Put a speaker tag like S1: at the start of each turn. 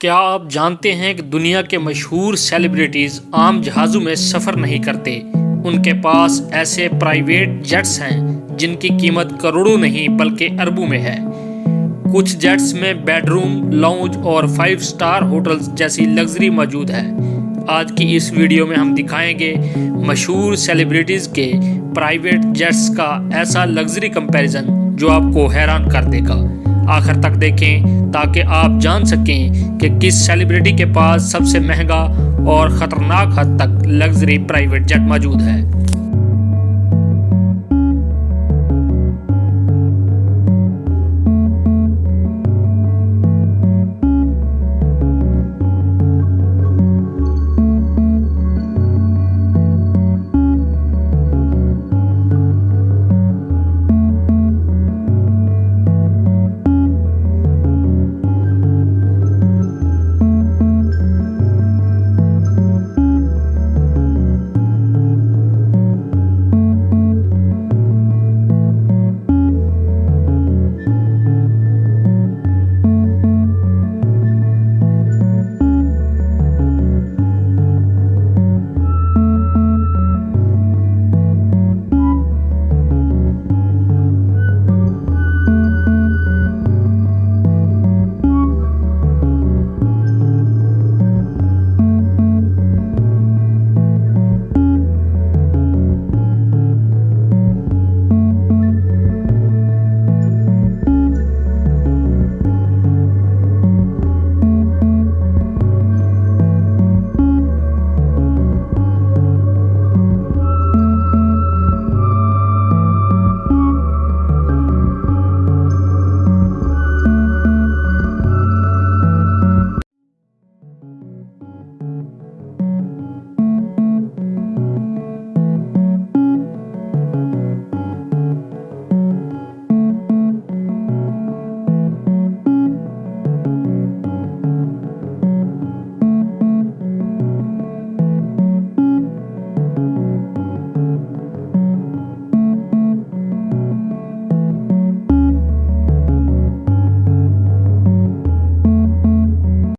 S1: क्या आप जानते हैं कि दुनिया के मशहूर सेलिब्रिटीज आम जहाज़ों में सफ़र नहीं करते। उनके पास ऐसे प्राइवेट जेट्स हैं जिनकी कीमत करोड़ों नहीं बल्कि अरबों में है। कुछ जेट्स में बेडरूम, लाउंज और 5 स्टार होटल्स जैसी लग्जरी मौजूद है। आज की इस वीडियो में हम दिखाएंगे मशहूर सेलिब्रिटीज़ के प्राइवेट जेट्स का ऐसा लग्जरी कंपैरिजन जो आपको हैरान कर देगा। आखिर तक देखें ताकि आप जान सकें कि किस सेलिब्रिटी के पास सबसे महंगा और ख़तरनाक हद तक लग्जरी प्राइवेट जेट मौजूद है।